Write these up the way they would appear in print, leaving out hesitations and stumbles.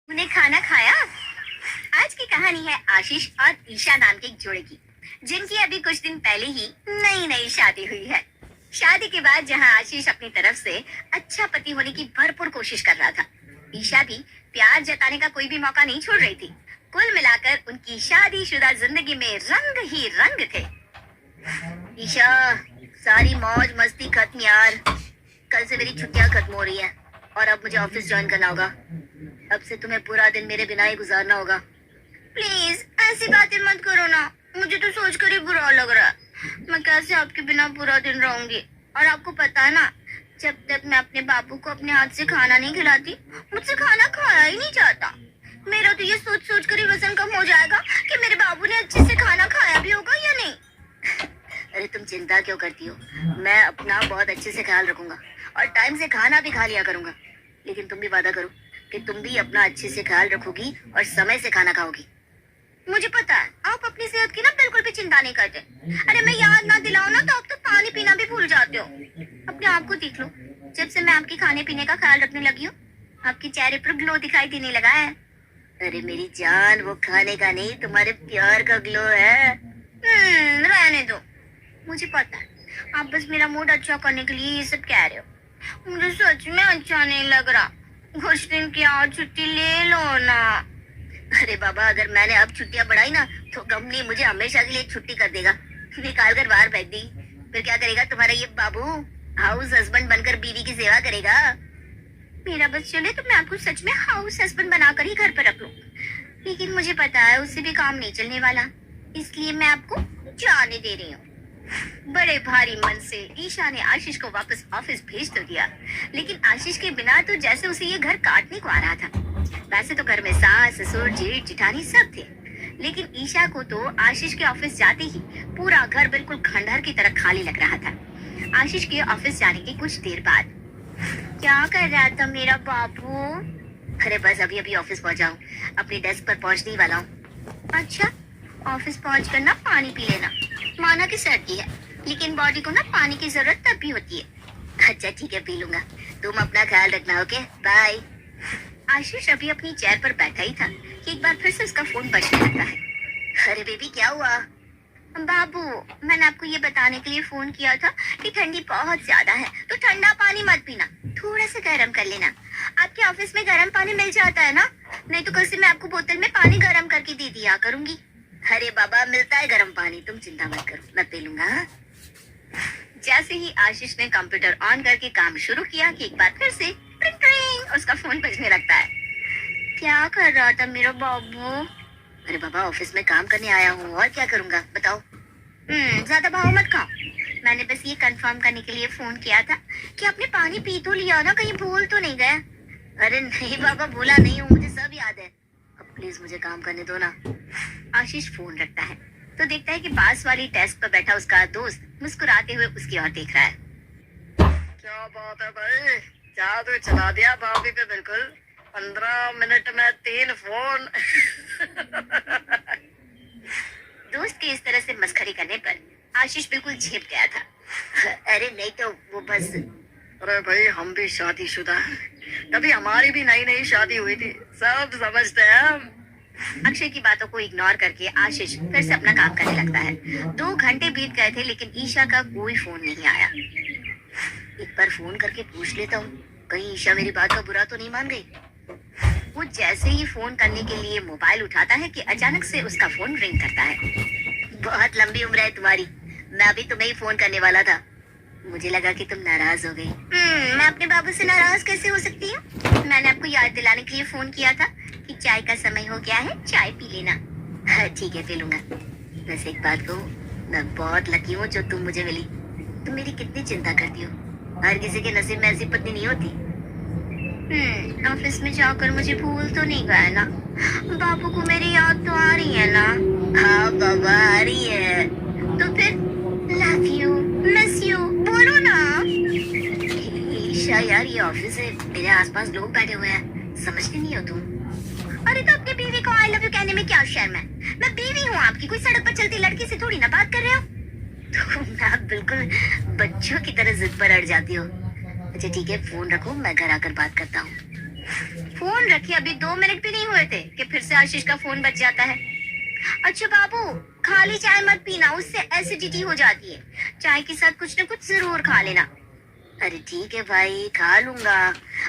तूने खाना खाया? आज की कहानी है आशीष और ईशा नाम के एक जोड़े की, जिनकी अभी कुछ दिन पहले ही नई नई शादी हुई है। शादी के बाद जहां आशीष अपनी तरफ से अच्छा पति होने की भरपूर कोशिश कर रहा था, ईशा भी प्यार जताने का कोई भी मौका नहीं छोड़ रही थी। कुल मिलाकर उनकी शादीशुदा जिंदगी में रंग ही रंग थे। ईशा, सारी मौज मस्ती खत्म यार। कल से मेरी छुट्टियां खत्म हो रही है और अब मुझे ऑफिस ज्वाइन करना होगा। अब से तुम्हें पूरा दिन मेरे बिना ही गुजारना होगा। प्लीज ऐसी बातें मत करो ना, मुझे तो सोचकर ही बुरा लग रहा है। मैं कैसे आपके बिना पूरा दिन रहूंगी? और आपको पता है ना, जब तक मैं अपने बाबू को अपने हाथ से खाना नहीं खिलाती, मुझसे खाना खाया ही नहीं जाता। मेरा तो ये सोच सोच कर ही वजन कम हो जाएगा कि मेरे बाबू ने अच्छे से खाना खाया भी होगा या नहीं। अरे तुम चिंता क्यों करती हो? मैं अपना बहुत अच्छे से ख्याल रखूंगा और टाइम से खाना भी खा लिया करूंगा। लेकिन तुम भी वादा करो कि तुम भी अपना अच्छे से ख्याल रखोगी और समय से खाना खाओगी। मुझे पता है आप अपनी सेहत की ना बिल्कुल भी चिंता नहीं करते। अरे मैं याद ना दिलाऊं ना तो आप तो पानी पीना भी भूल जाते हो। अपने आप को देख लो, जब से मैं आपके खाने पीने का ख्याल रखने लगी हूँ, आपके चेहरे पर ग्लो दिखाई देने लगा है। अरे मेरी जान, वो खाने का नहीं, तुम्हारे प्यार का ग्लो है। रहने दो, मुझे पता है आप बस मेरा मूड अच्छा करने के लिए ये सब कह रहे हो। मुझे सच में अच्छा नहीं लग रहा। कुछ दिन की और छुट्टी ले लो ना। अरे बाबा, अगर मैंने अब छुट्टियां बढ़ाई ना तो कंपनी मुझे हमेशा के लिए छुट्टी कर देगा, निकाल कर बाहर फेंक दी। फिर क्या करेगा तुम्हारा ये बाबू? हाउस हस्बैंड बनकर बीवी की सेवा करेगा। मेरा बस चले तो मैं आपको सच में हाउस हस्बैंड बनाकर ही घर पर रख लूं। लेकिन मुझे पता है उससे भी काम नहीं चलने वाला, इसलिए मैं आपको जाने दे रही हूँ। बड़े भारी मन से ईशा ने आशीष को वापस ऑफिस भेज तो दिया, लेकिन आशीष के बिना तो जैसे उसे ये घर काटने को आ रहा था। वैसे तो घर में सास ससुर जेठ जिठानी सब थे, लेकिन ईशा को तो आशीष के ऑफिस जाते ही पूरा घर बिल्कुल खंडहर की तरह खाली लग रहा था। आशीष के ऑफिस जाने के कुछ देर बाद, क्या कर रहा था मेरा बाबू? अरे बस अभी अभी ऑफिस पहुंचा हूँ, अपनी डेस्क पर पहुंचने ही वाला हूँ। अच्छा, ऑफिस पहुंच कर ना पानी पी लेना। माना कि सर्दी है, लेकिन बॉडी को ना पानी की जरूरत तब भी होती है। अच्छा ठीक है, पी लूंगा। तुम अपना ख्याल रखना, ओके बाय। आशीष अभी अपनी चेयर पर बैठा ही था कि एक बार फिर से उसका फोन बजने लगता है। अरे बेबी, क्या हुआ? बाबू, मैंने आपको ये बताने के लिए फोन किया था कि ठंडी बहुत ज्यादा है, तो ठंडा पानी मत पीना, थोड़ा सा गर्म कर लेना। आपके ऑफिस में गर्म पानी मिल जाता है ना? नहीं तो कल से मैं आपको बोतल में पानी गर्म करके दे दिया करूंगी। अरे बाबा, मिलता है गर्म पानी, तुम चिंता मत करो, मैं पी लूंगा। जैसे ही आशीष ने कंप्यूटर ऑन करके काम शुरू किया कि एक बार फिर से ट्रिंग ट्रिंग उसका फोन बजने लगता है। क्या कर रहा था मेरा बाबू? अरे बाबा, ऑफिस में काम करने आया हूँ, और क्या करूँगा बताओ। ज्यादा भाव मत खाओ। मैंने बस ये कंफर्म करने के लिए फोन किया था कि आपने पानी पी तो लिया ना, कहीं भूल तो नहीं गए? अरे नहीं बाबा, भूला नहीं हूँ, मुझे सब याद है। अब प्लीज मुझे काम करने दो ना। आशीष फोन रखता है तो देखता है कि पास वाली डेस्क पर बैठा उसका दोस्त मुस्कुराते हुए उसकी ओर देख रहा है। क्या बात है भाई, जादू चला दिया भाभी पे बिल्कुल। 15 मिनट में 3 फोन। दोस्त के इस तरह से मस्खरी करने पर आशीष बिल्कुल झेप गया था। अरे नहीं तो वो बस। अरे भाई, हम भी शादीशुदा हैं, तभी हमारी भी नई नई शादी हुई थी, सब समझते हैं हम। अक्षय की बातों को इग्नोर करके आशीष फिर से अपना काम करने लगता है। 2 घंटे बीत गए थे, लेकिन ईशा का कोई फोन नहीं आया। एक बार फोन करके पूछ लेता हूँ, कहीं ईशा मेरी बात का बुरा तो नहीं मान गई। वो जैसे ही फोन करने के लिए मोबाइल उठाता है कि अचानक से उसका फोन रिंग करता है। बहुत लंबी उम्र है तुम्हारी, मैं अभी तुम्हें ही फोन करने वाला था। मुझे लगा कि तुम नाराज हो गई। मैं अपने बाबू से नाराज कैसे हो सकती हूँ? मैंने आपको याद दिलाने के लिए फोन किया था कि चाय का समय हो गया है, चाय पी लेना। हाँ ठीक है, पी लूंगा। वैसे एक बात कहूँ, मैं बहुत लकी हूँ जो तुम मुझे मिली। तुम मेरी कितनी चिंता करती हो, हर किसी के नसीब में ऐसी पत्नी नहीं होती। ऑफिस में जाकर मुझे भूल तो नहीं गया ना? बाबू को मेरी याद तो आ रही है ना? हाँ बाबा, आ रही है। तो फिर लव यू, मिस यू बोलो ना। ईशा यार, ये ऑफिस है, मेरे आसपास लोग बैठे हुए हैं, समझती नहीं हो तुम? अरे तो अपनी बीवी को आई लव यू कहने में क्या शर्म है? मैं बीवी हूँ आपकी, कोई सड़क पर चलती लड़की से थोड़ी ना बात कर रहे हो। तुम ना बिल्कुल बच्चों की तरह जिद पर अड़ जाती हो। अच्छा ठीक है, फोन रखो, मैं घर आकर बात करता हूँ। फोन रखे अभी 2 मिनट भी नहीं हुए थे कि फिर से आशीष का फोन बज जाता है। अच्छा बाबू, खाली चाय मत पीना, उससे एसिडिटी हो जाती है। चाय के साथ कुछ न कुछ जरूर खा लेना। अरे ठीक है भाई, खा लूंगा,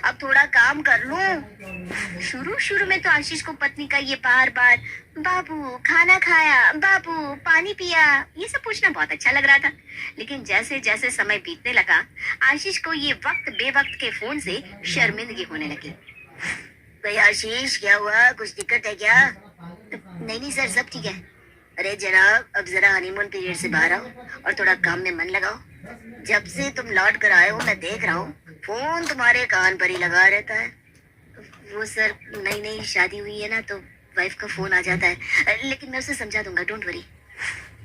अब थोड़ा काम कर लूं। शुरू शुरू में तो आशीष को पत्नी का ये बार बार बाबू खाना खाया, बाबू पानी पिया, ये सब पूछना बहुत अच्छा लग रहा था। लेकिन जैसे जैसे समय बीतने लगा, आशीष को ये वक्त बेवक्त के फोन से शर्मिंदगी होने लगी। भाई आशीष, क्या हुआ, कुछ दिक्कत है क्या? नहीं नहीं सर, सब ठीक है। अरे जनाब, अब जरा हनीमून पीरियड से बाहर आओ और थोड़ा काम में मन लगाओ। जब से तुम लौट कर आए हो मैं देख रहा हूँ फोन तुम्हारे कान पर ही लगा रहता है। वो सर, नई नई शादी हुई है ना, तो वाइफ का फोन आ जाता है, लेकिन मैं उसे समझा दूंगा, डोंट वरी।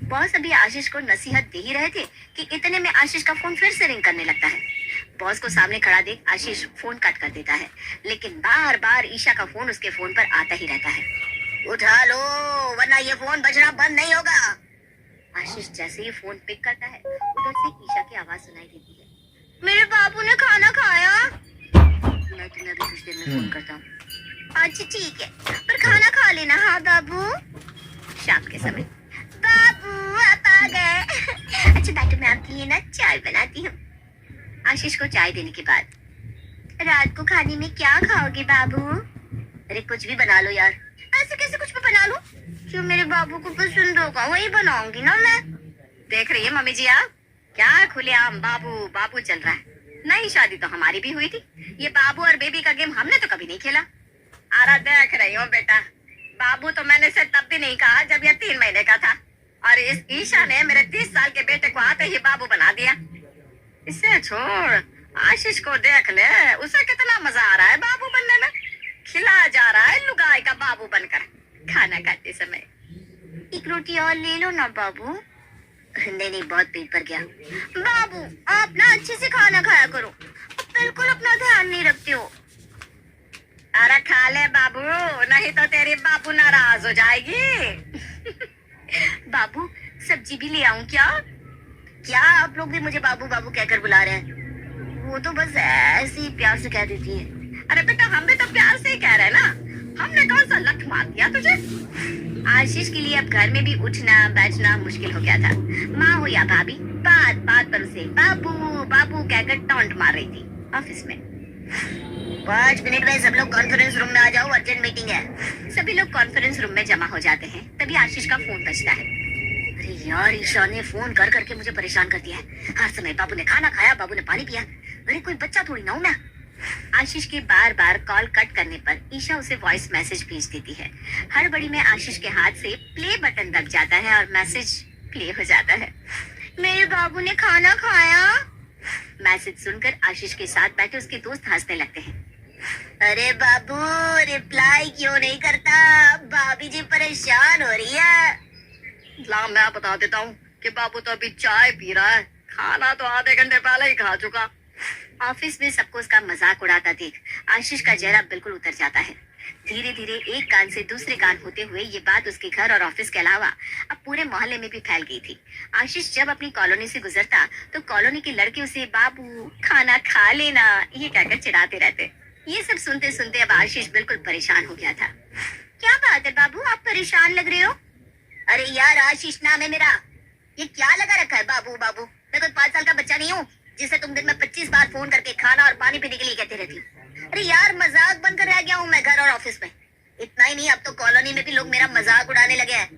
बॉस अभी आशीष को नसीहत दे ही रहे थे कि इतने में आशीष का फोन फिर से रिंग करने लगता है। बॉस को सामने खड़ा देख आशीष फोन कट कर देता है, लेकिन बार बार ईशा का फोन उसके फोन पर आता ही रहता है। उठा लो वरना ये फोन बजना बंद नहीं होगा। आशीष जैसे ही फोन पिक करता है, उधर से ईशा की आवाज सुनाई देती है। मेरे बाबू ने खाना खाया? मैं तुम्हें अभी कुछ देर में फोन करता हूँ। अच्छा ठीक है, पर खाना खा लेना। हाँ बाबू। शाम के समय, बाबू आप आ गए। अच्छा बैठो, मैं आपके लिए ना चाय बनाती हूँ। आशीष को चाय देने के बाद, रात को खाने में क्या खाओगे बाबू? अरे कुछ भी बना लो यार। ऐसे कैसे कुछ भी बना लो? जो मेरे बाबू को पसंद होगा वही बनाऊंगी ना मैं। देख रही है मम्मी जी आप, क्या खुलेआम बाबू बाबू चल रहा है। नई शादी तो हमारी भी हुई थी, ये बाबू और बेबी का गेम हमने तो कभी नहीं खेला। अरे देख रही हो बेटा, बाबू तो मैंने से तब भी नहीं कहा जब ये 3 महीने का था, और इस ईशा ने मेरे 30 साल के बेटे को आते ही बाबू बना दिया। इसे छोड़, आशीष को देख ले, उसे कितना मजा आ रहा है बाबू बनने में। खिला जा रहा है लुगाई का बाबू बनकर खाना खाते समय। एक रोटी और ले लो ना बाबू। नहीं नहीं, बहुत पेट भर गया। बाबू आप ना अच्छे से खाना खाया करो, बिल्कुल अपना ध्यान नहीं रखते हो। अरे खा ले बाबू, नहीं तो तेरी बाबू नाराज हो जाएगी। बाबू सब्जी भी ले आऊं क्या? क्या आप लोग भी मुझे बाबू बाबू कहकर बुला रहे हैं? वो तो बस ऐसे ही प्यार से कह देती है। अरे बेटा, हम भी तो प्यार से ही कह रहे हैं ना, हमने कौन सा लठ मार दिया तुझे? आशीष के लिए अब घर में भी उठना बैठना मुश्किल हो गया था। माँ हो या भाभी, बात बात पर उसे बाबू बाबू कहकर टॉन्ट मार रही थी। ऑफिस में 5 मिनट में सब लोग कॉन्फ्रेंस रूम में आ जाओ, अर्जेंट मीटिंग है। सभी लोग कॉन्फ्रेंस रूम में जमा हो जाते हैं, तभी आशीष का फोन बजता है। अरे यार, ईशा ने फोन कर करके मुझे परेशान कर दिया है। हर समय बाबू ने खाना खाया, बाबू ने पानी पिया। अरे कोई बच्चा थोड़ी ना हूं मैं। आशीष के बार बार कॉल कट करने पर ईशा उसे वॉइस मैसेज भेज देती है। हड़बड़ी में आशीष के हाथ से प्ले बटन दब जाता है और मैसेज प्ले हो जाता है। मेरे बाबू ने खाना खाया? मैसेज सुनकर आशीष के साथ बैठे उसके दोस्त हंसने लगते हैं। अरे बाबू रिप्लाई क्यों नहीं करता? भाभी जी परेशान हो रही है। ला मैं बता देता हूँ कि बाबू तो अभी चाय पी रहा है, खाना तो आधे घंटे पहले ही खा चुका। ऑफिस में सबको उसका मजाक उड़ाता देख आशीष का चेहरा बिल्कुल उतर जाता है। धीरे धीरे एक कान से दूसरे कान होते हुए ये बात उसके घर और ऑफिस के अलावा अब पूरे मोहल्ले में भी फैल गई थी। आशीष जब अपनी कॉलोनी से गुजरता तो कॉलोनी के लड़के उसे बाबू खाना खा लेना ये कहकर चिढ़ाते रहते। ये सब सुनते सुनते अब आशीष बिल्कुल परेशान हो गया था। क्या बात है बाबू, आप परेशान लग रहे हो? अरे यार, आशीष नाम है मेरा, ये क्या लगा रखा है बाबू बाबू? मैं कोई 5 साल का बच्चा नहीं हूँ जिसे तुम दिन में 25 बार फोन करके खाना और पानी पीने के लिए कहते रहती हो। अरे यार, मजाक बनकर रह गया हूँ मैं घर और ऑफिस में। इतना ही नहीं, अब तो कॉलोनी में भी लोग मेरा मजाक उड़ाने लगे हैं।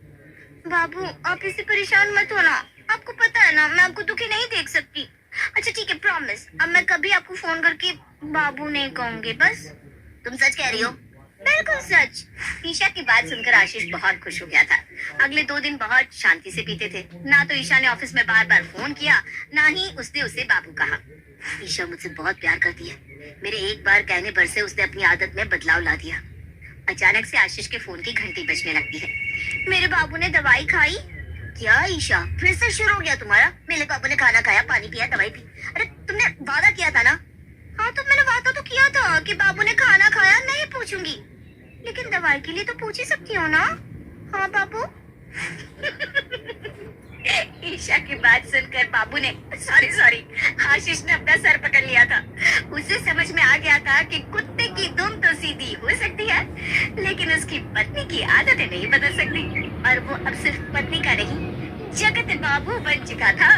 बाबू आप इससे परेशान मत होना, आपको पता है ना मैं आपको दुखी नहीं देख सकती। अच्छा ठीक है, प्रॉमिस, अब मैं कभी आपको फोन करके बाबू नहीं कहूंगी बस। तुम सच कह रही हो? बिल्कुल सच। ईशा की बात सुनकर आशीष बहुत खुश हो गया था। अगले 2 दिन बहुत शांति से बीते थे। ना तो ईशा ने ऑफिस में बार बार फोन किया, ना ही उसने उसे बाबू कहा। ईशा मुझसे बहुत प्यार करती है, मेरे एक बार कहने पर से उसने अपनी आदत में बदलाव ला दिया। अचानक से आशीष के फोन की घंटी बजने लगती है। मेरे बाबू ने दवाई खाई? क्या ईशा, फिर से शुरू हो गया तुम्हारा? मेरे बाबू ने खाना खाया, पानी पिया, दवाई पी। अरे तुमने वादा किया था ना? हाँ तो मैंने वादा तो किया था कि बाबू ने खाना खाया नहीं पूछूंगी, लेकिन दवाई के लिए तो पूछ ही सकती हो ना? हाँ बाबू। ईशा की बात सुनकर बाबू ने सॉरी आशीष ने अपना सर पकड़ लिया था। उसे समझ में आ गया था कि कुत्ते की दुम तो की आदतें नहीं बदल सकती और वो अब सिर्फ पत्नी का नहीं, जगत बाबू बन चुका था।